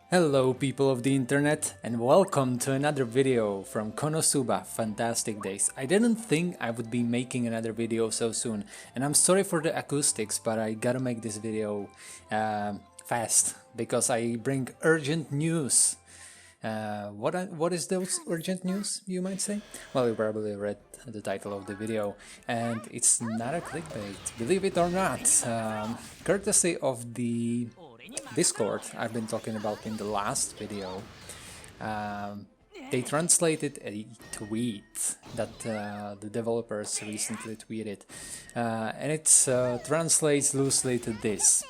Hello people of the internet and welcome to another video from Konosuba Fantastic Days. I didn't think I would be making another video so soon and I'm sorry for the acoustics, but I gotta make this video fast because I bring urgent news. What is those urgent news, you might say? Well, you probably read the title of the video and it's not a clickbait, believe it or not. Courtesy of the Discord I've been talking about in the last video, they translated a tweet that the developers recently tweeted, and it translates loosely to this.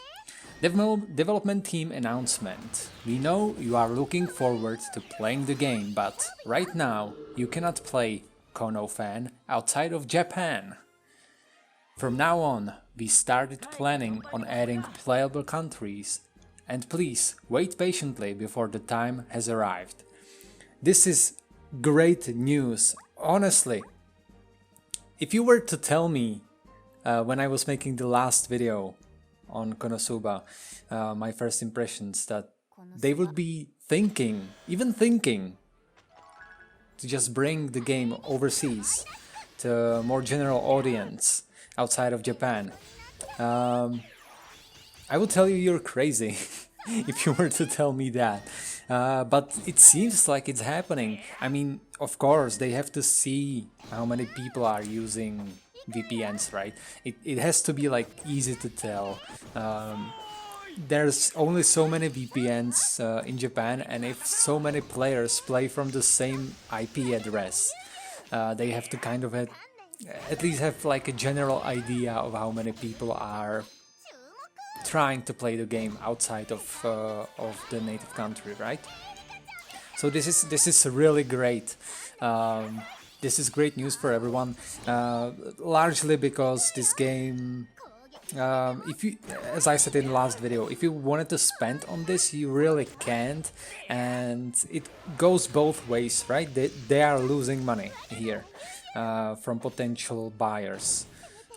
Development team announcement. We know you are looking forward to playing the game, but right now you cannot play Kono fan outside of Japan. From now on, we started planning on adding playable countries, and please wait patiently before the time has arrived. This is great news, honestly. If you were to tell me when I was making the last video on Konosuba, my first impressions, that they would be even thinking, to just bring the game overseas to a more general audience outside of Japan, I would tell you you're crazy if you were to tell me that. But it seems like it's happening. I mean, of course, they have to see how many people are using VPNs, right? It has to be like easy to tell. There's only so many VPNs in Japan, and if so many players play from the same IP address, they have to kind of at least have like a general idea of how many people are trying to play the game outside of the native country, right? So this is really great. This is great news for everyone, largely because this game, if you, as I said in the last video, if you wanted to spend on this, you really can't, and it goes both ways, right? They are losing money here from potential buyers.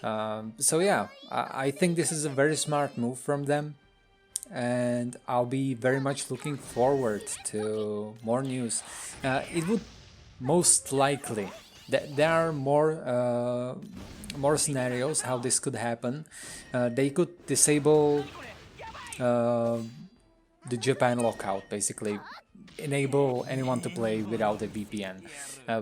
So yeah, I think this is a very smart move from them, and I'll be very much looking forward to more news. It would most likely, there are more scenarios how this could happen. They could disable the Japan lockout, basically enable anyone to play without a VPN,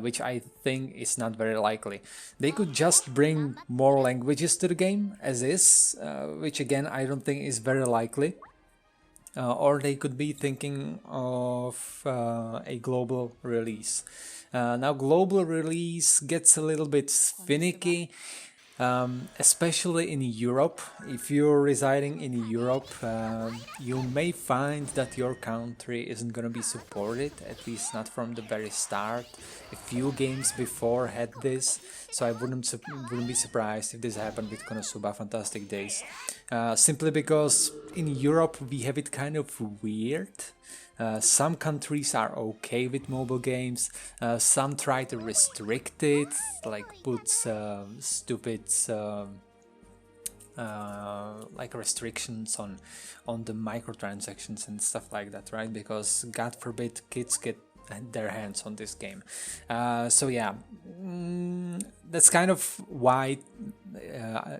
which I think is not very likely. They could just bring more languages to the game as is, which again I don't think is very likely. Or they could be thinking of a global release. Now global release gets a little bit finicky, especially in Europe. If you're residing in Europe, you may find that your country isn't gonna be supported, at least not from the very start. A few games before had this, so I wouldn't be surprised if this happened with Konosuba Fantastic Days. Simply because in Europe we have it kind of weird. Some countries are okay with mobile games, some try to restrict it, like put stupid like restrictions on the microtransactions and stuff like that, right? Because God forbid kids get their hands on this game. So yeah, that's kind of why,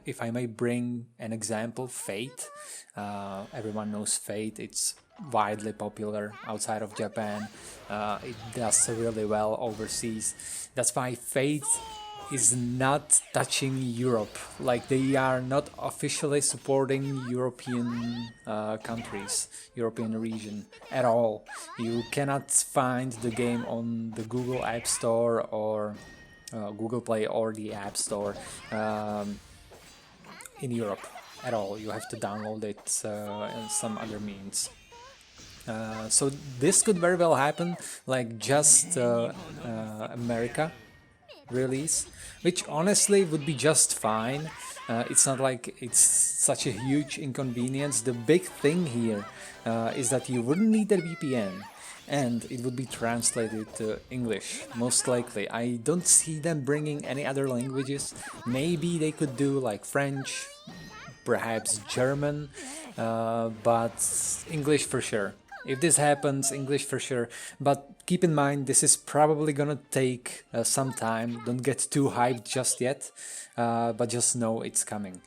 if I may bring an example, Fate. Everyone knows Fate. It's widely popular outside of Japan. It does really well overseas. That's why Fate is not touching Europe. Like, they are not officially supporting European countries, European region at all. You cannot find the game on the Google App Store or Google Play or the App Store in Europe at all. You have to download it in some other means. So this could very well happen, like just America release, which honestly would be just fine. It's not like it's such a huge inconvenience. The big thing here is that you wouldn't need a VPN, and it would be translated to English, most likely. I don't see them bringing any other languages. Maybe they could do like French, perhaps German, but English for sure. if this happens, English for sure. But keep in mind, this is probably gonna take some time. Don't get too hyped just yet, but just know it's coming.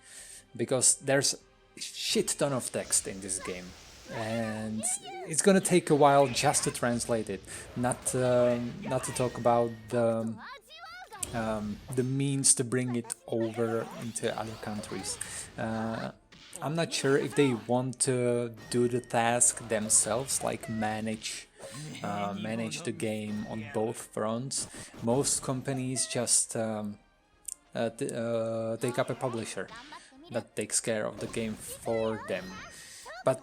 Because there's a shit ton of text in this game. And it's gonna take a while just to translate it. Not to talk about the means to bring it over into other countries. I'm not sure if they want to do the task themselves, like manage the game on both fronts. Most companies just take up a publisher that takes care of the game for them. But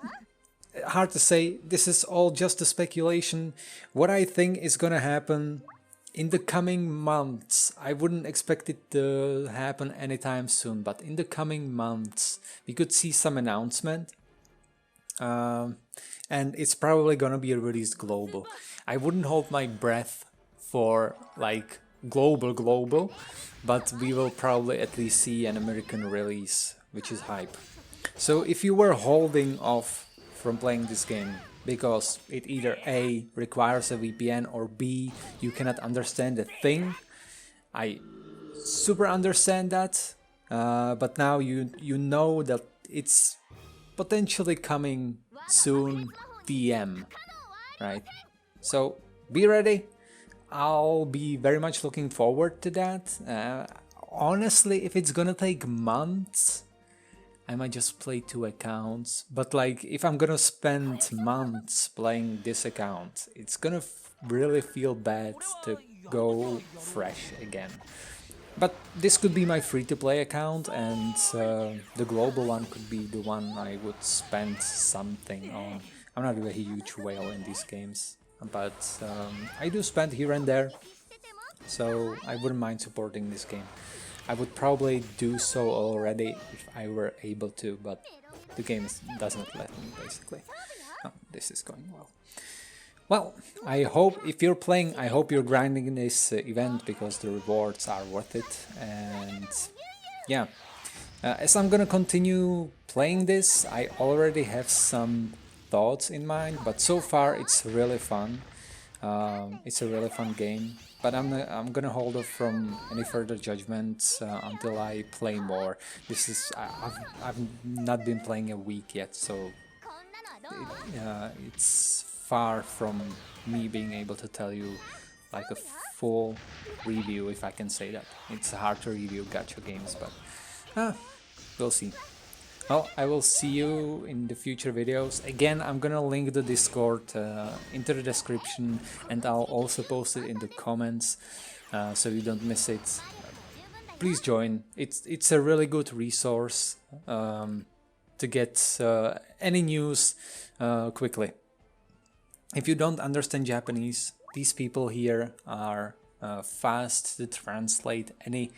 hard to say, this is all just a speculation. What I think is gonna happen in the coming months, I wouldn't expect it to happen anytime soon, but in the coming months we could see some announcement, and it's probably gonna be released global. I wouldn't hold my breath for like global, but we will probably at least see an American release, which is hype. So if you were holding off from playing this game because it either A, requires a VPN, or B, you cannot understand a thing, I super understand that, but now you know that it's potentially coming soon, DM, right? So be ready. I'll be very much looking forward to that. Honestly, if it's gonna take months, I might just play 2 accounts, but like if I'm gonna spend months playing this account, it's gonna really feel bad to go fresh again. But this could be my free-to-play account, and the global one could be the one I would spend something on. I'm not a huge whale in these games, but I do spend here and there, so I wouldn't mind supporting this game. I would probably do so already if I were able to, but the game doesn't let me, basically. Oh, this is going well. Well, I hope, if you're playing, I hope you're grinding this event, because the rewards are worth it. And yeah, as I'm gonna continue playing this, I already have some thoughts in mind, but so far it's really fun. It's a really fun game, but I'm gonna hold off from any further judgments until I play more. I've not been playing a week yet, so it's far from me being able to tell you like a full review, if I can say that. It's hard to review gacha games, but we'll see. Well, I will see you in the future videos. Again, I'm gonna link the Discord into the description, and I'll also post it in the comments so you don't miss it. Please join. It's a really good resource to get any news quickly. If you don't understand Japanese, these people here are fast to translate any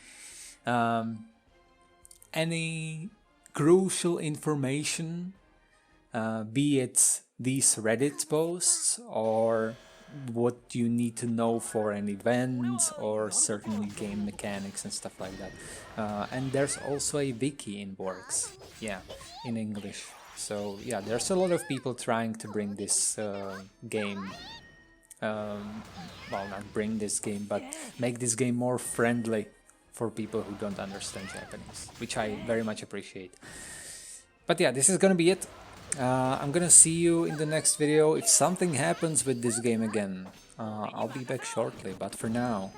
crucial information, be it these Reddit posts or what you need to know for an event or certain game mechanics and stuff like that. And there's also a wiki in works, yeah, in English. So yeah, there's a lot of people trying to bring this game, well, not bring this game, but make this game more friendly for people who don't understand Japanese, which I very much appreciate. But yeah, this is gonna be it. I'm gonna see you in the next video. If something happens with this game again, I'll be back shortly, but for now,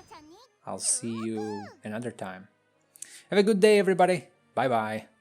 I'll see you another time. Have a good day, everybody. Bye bye.